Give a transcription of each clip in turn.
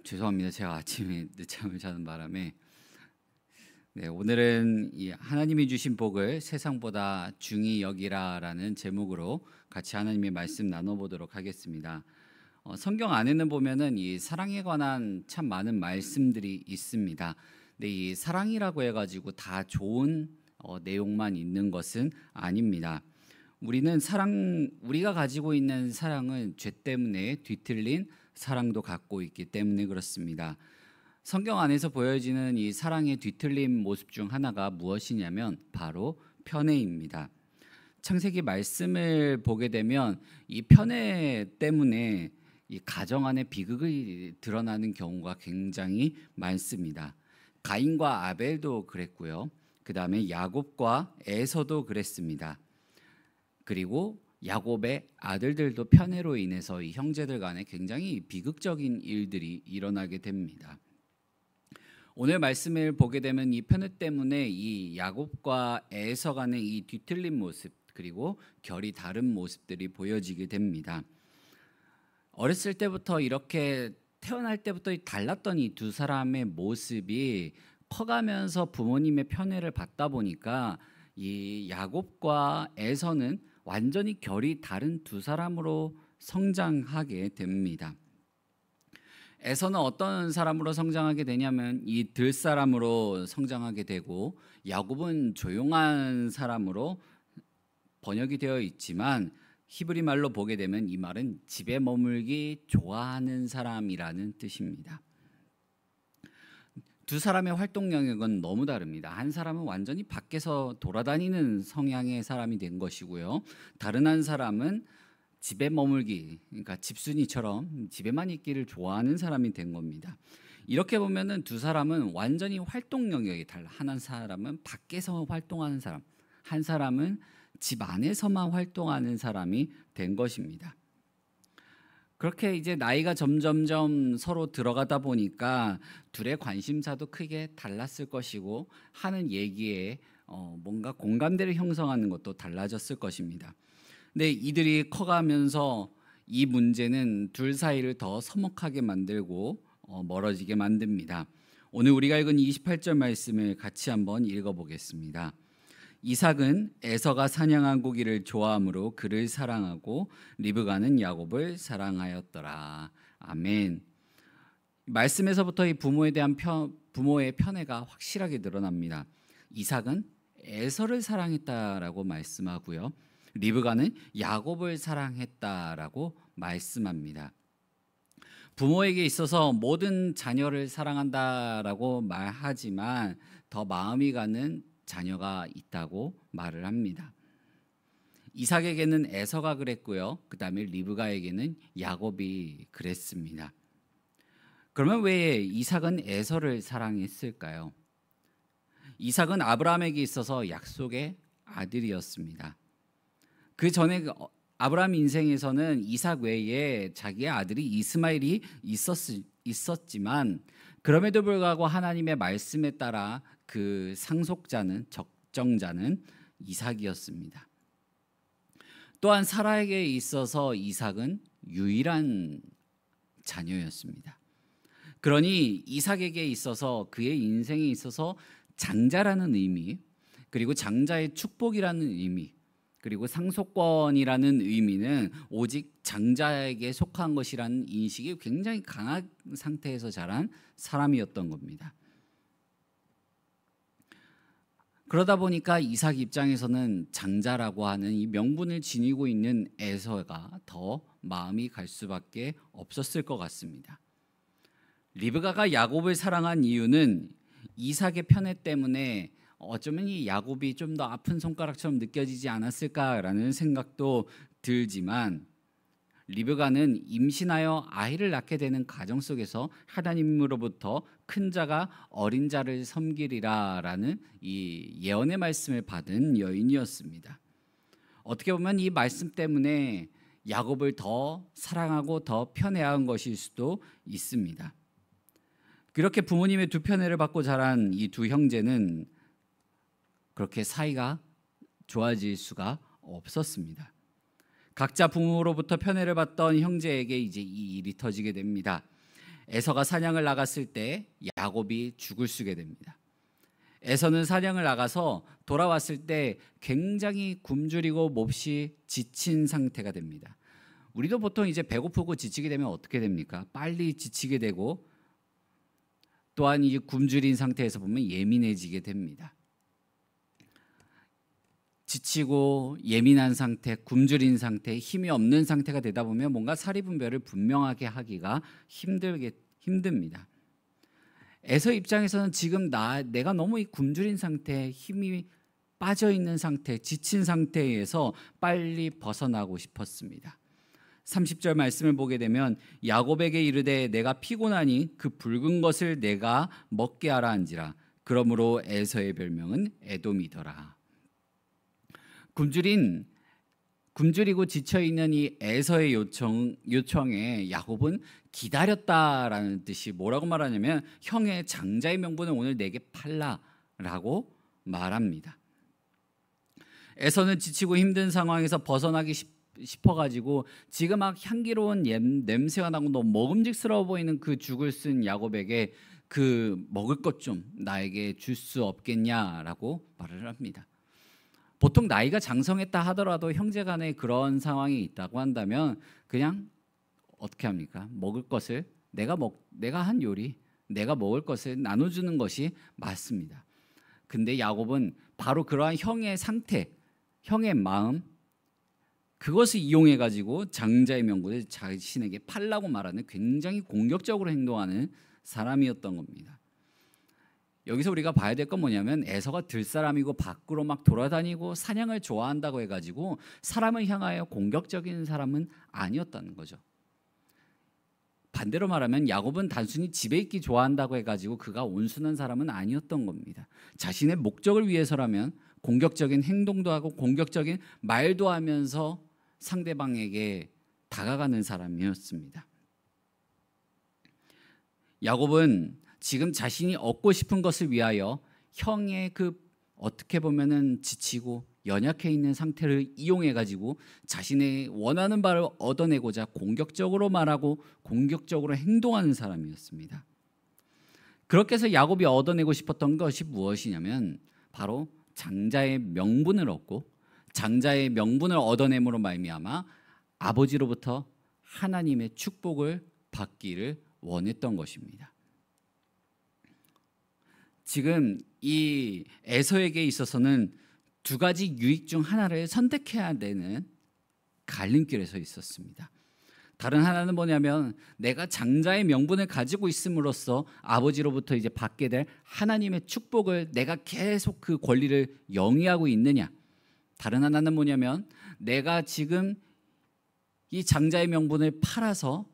죄송합니다. 제가 아침에 늦잠을 자는 바람에 오늘은 이 하나님이 주신 복을 세상보다 중히 여기라라는 제목으로 같이 하나님의 말씀 나눠보도록 하겠습니다. 성경 안에는 보면은 이 사랑에 관한 참 많은 말씀들이 있습니다. 근데 이 사랑이라고 해가지고 다 좋은 내용만 있는 것은 아닙니다. 우리가 가지고 있는 사랑은 죄 때문에 뒤틀린 사랑도 갖고 있기 때문에 그렇습니다. 성경 안에서 보여지는 이 사랑의 뒤틀린 모습 중 하나가 무엇이냐면 바로 편애입니다. 창세기 말씀을 보게 되면 이 편애 때문에 이 가정 안에 비극이 드러나는 경우가 굉장히 많습니다. 가인과 아벨도 그랬고요. 그 다음에 야곱과 에서도 그랬습니다. 그리고 야곱의 아들들도 편애로 인해서 이 형제들 간에 굉장히 비극적인 일들이 일어나게 됩니다. 오늘 말씀을 보게 되면 이 편애 때문에 이 야곱과 에서 간의 이 뒤틀린 모습 그리고 결이 다른 모습들이 보여지게 됩니다. 어렸을 때부터 이렇게 태어날 때부터 달랐던 이 두 사람의 모습이 커가면서 부모님의 편애를 받다 보니까 이 야곱과 에서는 완전히 결이 다른 두 사람으로 성장하게 됩니다. 에서는 어떤 사람으로 성장하게 되냐면 이 들사람으로 성장하게 되고 야곱은 조용한 사람으로 번역이 되어 있지만 히브리 말로 보게 되면 이 말은 집에 머물기 좋아하는 사람이라는 뜻입니다. 두 사람의 활동 영역은 너무 다릅니다. 한 사람은 완전히 밖에서 돌아다니는 성향의 사람이 된 것이고요. 다른 한 사람은 집에 머물기, 그러니까 집순이처럼 집에만 있기를 좋아하는 사람이 된 겁니다. 이렇게 보면은 두 사람은 완전히 활동 영역이 달라. 한 사람은 밖에서 활동하는 사람, 한 사람은 집 안에서만 활동하는 사람이 된 것입니다. 그렇게 이제 나이가 점점점 서로 들어가다 보니까 둘의 관심사도 크게 달랐을 것이고 하는 얘기에 뭔가 공감대를 형성하는 것도 달라졌을 것입니다. 근데 이들이 커가면서 이 문제는 둘 사이를 더 서먹하게 만들고 멀어지게 만듭니다. 오늘 우리가 읽은 28절 말씀을 같이 한번 읽어보겠습니다. 이삭은 에서가 사냥한 고기를 좋아하므로 그를 사랑하고 리브가는 야곱을 사랑하였더라. 아멘. 말씀에서부터 이 부모에 대한 부모의 편애가 확실하게 드러납니다. 이삭은 에서를 사랑했다라고 말씀하고요. 리브가는 야곱을 사랑했다라고 말씀합니다. 부모에게 있어서 모든 자녀를 사랑한다라고 말하지만 더 마음이 가는 자녀가 있다고 말을 합니다. 이삭에게는 에서가 그랬고요. 그 다음에 리브가에게는 야곱이 그랬습니다. 그러면 왜 이삭은 에서를 사랑했을까요? 이삭은 아브라함에게 있어서 약속의 아들이었습니다. 그 전에 아브라함 인생에서는 이삭 외에 자기의 아들이 이스마엘이 있었지만 그럼에도 불구하고 하나님의 말씀에 따라 그 상속자는 적정자는 이삭이었습니다. 또한 사라에게 있어서 이삭은 유일한 자녀였습니다. 그러니 이삭에게 있어서 그의 인생에 있어서 장자라는 의미, 그리고 장자의 축복이라는 의미, 그리고 상속권이라는 의미는 오직 장자에게 속한 것이라는 인식이 굉장히 강한 상태에서 자란 사람이었던 겁니다. 그러다 보니까 이삭 입장에서는 장자라고 하는 이 명분을 지니고 있는 에서가 더 마음이 갈 수밖에 없었을 것 같습니다. 리브가가 야곱을 사랑한 이유는 이삭의 편애 때문에 어쩌면 이 야곱이 좀 더 아픈 손가락처럼 느껴지지 않았을까라는 생각도 들지만 리브가는 임신하여 아이를 낳게 되는 가정 속에서 하나님으로부터 큰 자가 어린 자를 섬기리라라는 이 예언의 말씀을 받은 여인이었습니다. 어떻게 보면 이 말씀 때문에 야곱을 더 사랑하고 더 편애한 것일 수도 있습니다. 그렇게 부모님의 두 편애를 받고 자란 이 두 형제는 그렇게 사이가 좋아질 수가 없었습니다. 각자 부모로부터 편애를 받던 형제에게 이제 이 일이 터지게 됩니다. 에서가 사냥을 나갔을 때 야곱이 죽을 쓰게 됩니다. 에서는 사냥을 나가서 돌아왔을 때 굉장히 굶주리고 몹시 지친 상태가 됩니다. 우리도 보통 이제 배고프고 지치게 되면 어떻게 됩니까? 빨리 지치게 되고 또한 이 굶주린 상태에서 보면 예민해지게 됩니다. 지치고 예민한 상태, 굶주린 상태, 힘이 없는 상태가 되다 보면 뭔가 사리분별을 분명하게 하기가 힘듭니다. 에서 입장에서는 지금 내가 너무 이 굶주린 상태, 힘이 빠져 있는 상태, 지친 상태에서 빨리 벗어나고 싶었습니다. 30절 말씀을 보게 되면 야곱에게 이르되 내가 피곤하니 그 붉은 것을 내가 먹게 하라 한지라. 그러므로 에서의 별명은 에돔이더라. 굶주리고 지쳐 있는 이 에서의 요청에 야곱은 기다렸다라는 뜻이 뭐라고 말하냐면 형의 장자의 명분을 오늘 내게 팔라라고 말합니다. 에서는 지치고 힘든 상황에서 벗어나기 싶어가지고 지금 막 향기로운 냄새가 나고 너무 먹음직스러워 보이는 그 죽을 쓴 야곱에게 그 먹을 것 좀 나에게 줄 수 없겠냐라고 말을 합니다. 보통 나이가 장성했다 하더라도 형제간에 그런 상황이 있다고 한다면 그냥 어떻게 합니까? 먹을 것을 내가 한 요리, 내가 먹을 것을 나눠주는 것이 맞습니다. 근데 야곱은 바로 그러한 형의 상태, 형의 마음, 그것을 이용해 가지고 장자의 명분을 자신에게 팔라고 말하는 굉장히 공격적으로 행동하는 사람이었던 겁니다. 여기서 우리가 봐야 될 건 뭐냐면 에서가 들사람이고 밖으로 막 돌아다니고 사냥을 좋아한다고 해가지고 사람을 향하여 공격적인 사람은 아니었다는 거죠. 반대로 말하면 야곱은 단순히 집에 있기 좋아한다고 해가지고 그가 온순한 사람은 아니었던 겁니다. 자신의 목적을 위해서라면 공격적인 행동도 하고 공격적인 말도 하면서 상대방에게 다가가는 사람이었습니다. 야곱은 지금 자신이 얻고 싶은 것을 위하여 형의 그 어떻게 보면은 지치고 연약해 있는 상태를 이용해 가지고 자신의 원하는 바를 얻어내고자 공격적으로 말하고 공격적으로 행동하는 사람이었습니다. 그렇게 해서 야곱이 얻어내고 싶었던 것이 무엇이냐면 바로 장자의 명분을 얻고 장자의 명분을 얻어냄으로 말미암아 아버지로부터 하나님의 축복을 받기를 원했던 것입니다. 지금 이 에서에게 있어서는 두 가지 유익 중 하나를 선택해야 되는 갈림길에 서 있었습니다. 다른 하나는 뭐냐면 내가 장자의 명분을 가지고 있음으로써 아버지로부터 이제 받게 될 하나님의 축복을 내가 계속 그 권리를 영위하고 있느냐. 다른 하나는 뭐냐면 내가 지금 이 장자의 명분을 팔아서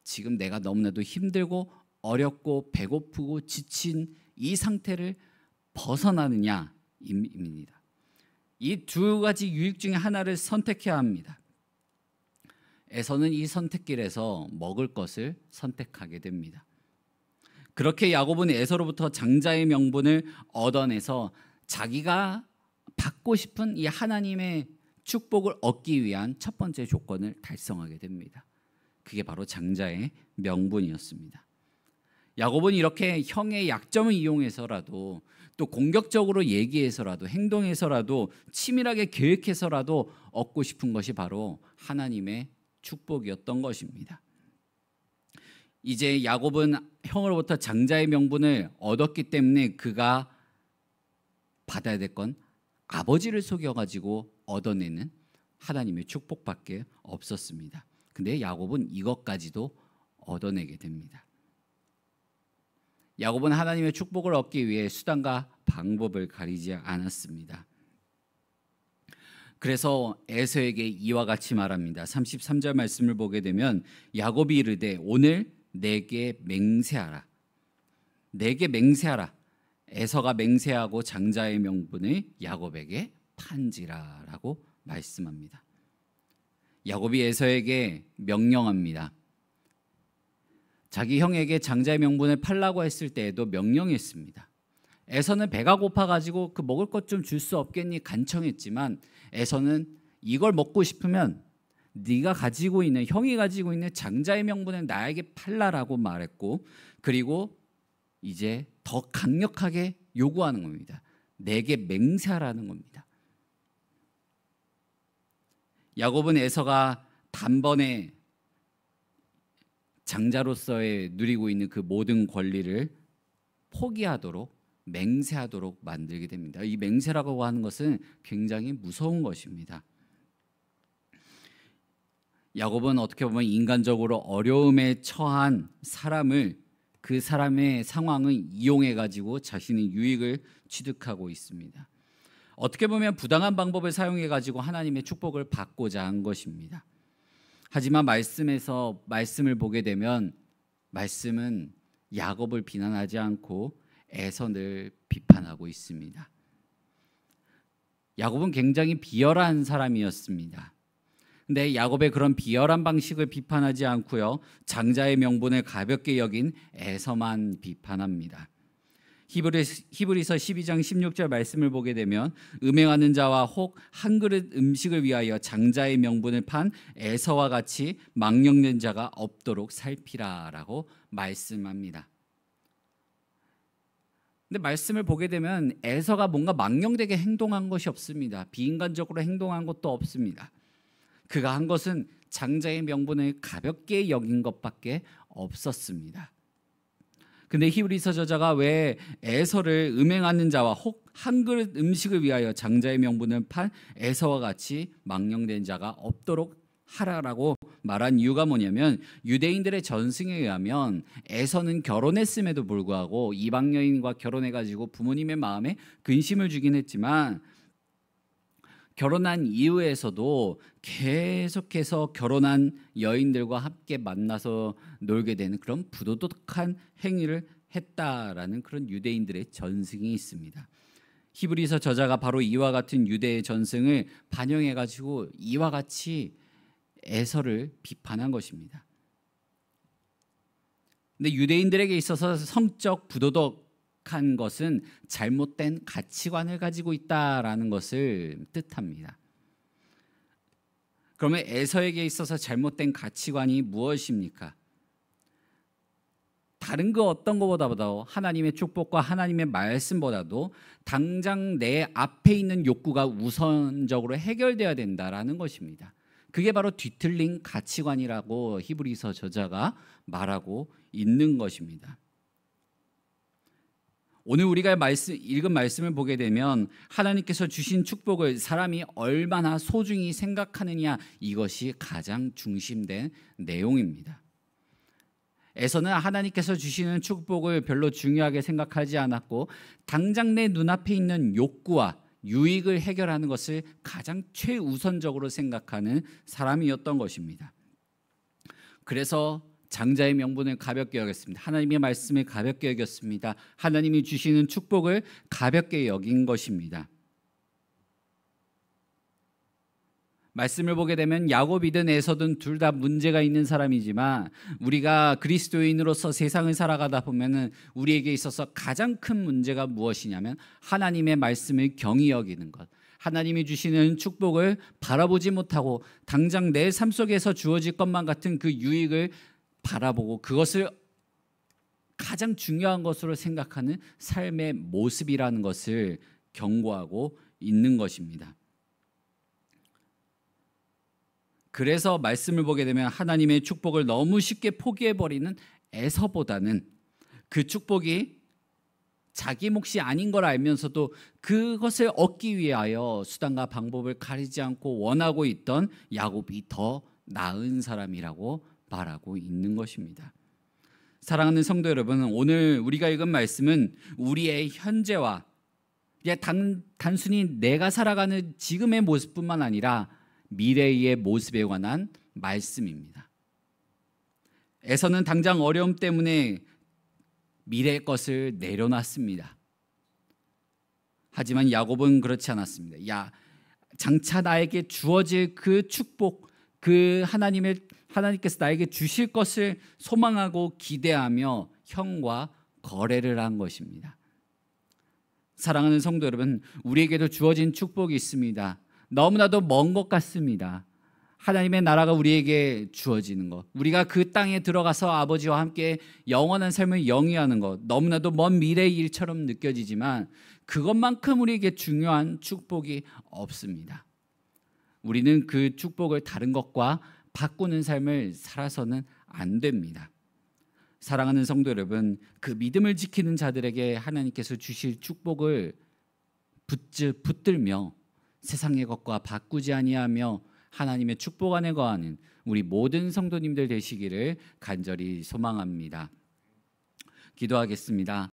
지금 내가 너무나도 힘들고 어렵고 배고프고 지친 이 상태를 벗어나느냐입니다. 이 두 가지 유익 중에 하나를 선택해야 합니다. 에서는 이 선택길에서 먹을 것을 선택하게 됩니다. 그렇게 야곱은 에서로부터 장자의 명분을 얻어내서 자기가 받고 싶은 이 하나님의 축복을 얻기 위한 첫 번째 조건을 달성하게 됩니다. 그게 바로 장자의 명분이었습니다. 야곱은 이렇게 형의 약점을 이용해서라도 또 공격적으로 얘기해서라도 행동해서라도 치밀하게 계획해서라도 얻고 싶은 것이 바로 하나님의 축복이었던 것입니다. 이제 야곱은 형으로부터 장자의 명분을 얻었기 때문에 그가 받아야 될 건 아버지를 속여가지고 얻어내는 하나님의 축복밖에 없었습니다. 근데 야곱은 이것까지도 얻어내게 됩니다. 야곱은 하나님의 축복을 얻기 위해 수단과 방법을 가리지 않았습니다. 그래서 에서에게 이와 같이 말합니다. 33절 말씀을 보게 되면 야곱이 이르되 오늘 내게 맹세하라. 내게 맹세하라. 에서가 맹세하고 장자의 명분을 야곱에게 판지라라고 말씀합니다. 야곱이 에서에게 명령합니다. 자기 형에게 장자의 명분을 팔라고 했을 때에도 명령했습니다. 에서는 배가 고파가지고 그 먹을 것 좀 줄 수 없겠니 간청했지만 에서는 이걸 먹고 싶으면 네가 가지고 있는 형이 가지고 있는 장자의 명분을 나에게 팔라라고 말했고 그리고 이제 더 강력하게 요구하는 겁니다. 내게 맹세하라는 겁니다. 야곱은 에서가 단번에 장자로서의 누리고 있는 그 모든 권리를 포기하도록 맹세하도록 만들게 됩니다. 이 맹세라고 하는 것은 굉장히 무서운 것입니다. 야곱은 어떻게 보면 인간적으로 어려움에 처한 사람을 그 사람의 상황을 이용해 가지고 자신의 유익을 취득하고 있습니다. 어떻게 보면 부당한 방법을 사용해 가지고 하나님의 축복을 받고자 한 것입니다. 하지만 말씀을 보게 되면 말씀은 야곱을 비난하지 않고 에서를 비판하고 있습니다. 야곱은 굉장히 비열한 사람이었습니다. 근데 야곱의 그런 비열한 방식을 비판하지 않고요. 장자의 명분을 가볍게 여긴 에서만 비판합니다. 히브리서 12장 16절 말씀을 보게 되면 음행하는 자와 혹 한 그릇 음식을 위하여 장자의 명분을 판 에서와 같이 망령된 자가 없도록 살피라라고 말씀합니다. 근데 말씀을 보게 되면 에서가 뭔가 망령되게 행동한 것이 없습니다. 비인간적으로 행동한 것도 없습니다. 그가 한 것은 장자의 명분을 가볍게 여긴 것밖에 없었습니다. 근데 히브리서 저자가 왜 에서를 음행하는 자와 혹 한 그릇 음식을 위하여 장자의 명분을 판 에서와 같이 망령된 자가 없도록 하라라고 말한 이유가 뭐냐면 유대인들의 전승에 의하면 에서는 결혼했음에도 불구하고 이방 여인과 결혼해가지고 부모님의 마음에 근심을 주긴 했지만 결혼한 이후에서도 계속해서 결혼한 여인들과 함께 만나서 놀게 되는 그런 부도덕한 행위를 했다라는 그런 유대인들의 전승이 있습니다. 히브리서 저자가 바로 이와 같은 유대의 전승을 반영해 가지고 이와 같이 에서를 비판한 것입니다. 근데 유대인들에게 있어서 성적 부도덕한 것은 잘못된 가치관을 가지고 있다라는 것을 뜻합니다. 그러면 에서에게 있어서 잘못된 가치관이 무엇입니까? 다른 그 어떤 것보다도 하나님의 축복과 하나님의 말씀보다도 당장 내 앞에 있는 욕구가 우선적으로 해결돼야 된다라는 것입니다. 그게 바로 뒤틀린 가치관이라고 히브리서 저자가 말하고 있는 것입니다. 오늘 우리가 읽은 말씀을 보게 되면 하나님께서 주신 축복을 사람이 얼마나 소중히 생각하느냐 이것이 가장 중심된 내용입니다. 에서는 하나님께서 주시는 축복을 별로 중요하게 생각하지 않았고 당장 내 눈앞에 있는 욕구와 유익을 해결하는 것을 가장 최우선적으로 생각하는 사람이었던 것입니다. 그래서 장자의 명분을 가볍게 여겼습니다. 하나님의 말씀을 가볍게 여겼습니다. 하나님이 주시는 축복을 가볍게 여긴 것입니다. 말씀을 보게 되면 야곱이든 에서든 둘 다 문제가 있는 사람이지만 우리가 그리스도인으로서 세상을 살아가다 보면은 우리에게 있어서 가장 큰 문제가 무엇이냐면 하나님의 말씀을 경히 여기는 것. 하나님이 주시는 축복을 바라보지 못하고 당장 내 삶 속에서 주어질 것만 같은 그 유익을 바라보고 그것을 가장 중요한 것으로 생각하는 삶의 모습이라는 것을 경고하고 있는 것입니다. 그래서 말씀을 보게 되면 하나님의 축복을 너무 쉽게 포기해버리는 에서보다는 그 축복이 자기 몫이 아닌 걸 알면서도 그것을 얻기 위하여 수단과 방법을 가리지 않고 원하고 있던 야곱이 더 나은 사람이라고 말하고 있는 것입니다. 사랑하는 성도 여러분, 오늘 우리가 읽은 말씀은 우리의 현재와 단순히 내가 살아가는 지금의 모습뿐만 아니라 미래의 모습에 관한 말씀입니다. 에서는 당장 어려움 때문에 미래의 것을 내려놨습니다. 하지만 야곱은 그렇지 않았습니다. 장차 나에게 주어질 그 축복, 그 하나님께서 나에게 주실 것을 소망하고 기대하며 형과 거래를 한 것입니다. 사랑하는 성도 여러분, 우리에게도 주어진 축복이 있습니다. 너무나도 먼 것 같습니다. 하나님의 나라가 우리에게 주어지는 것, 우리가 그 땅에 들어가서 아버지와 함께 영원한 삶을 영위하는 것, 너무나도 먼 미래의 일처럼 느껴지지만 그것만큼 우리에게 중요한 축복이 없습니다. 우리는 그 축복을 다른 것과 바꾸는 삶을 살아서는 안 됩니다. 사랑하는 성도 여러분, 그 믿음을 지키는 자들에게 하나님께서 주실 축복을 붙들며 세상의 것과 바꾸지 아니하며 하나님의 축복 안에 거하는 우리 모든 성도님들 되시기를 간절히 소망합니다. 기도하겠습니다.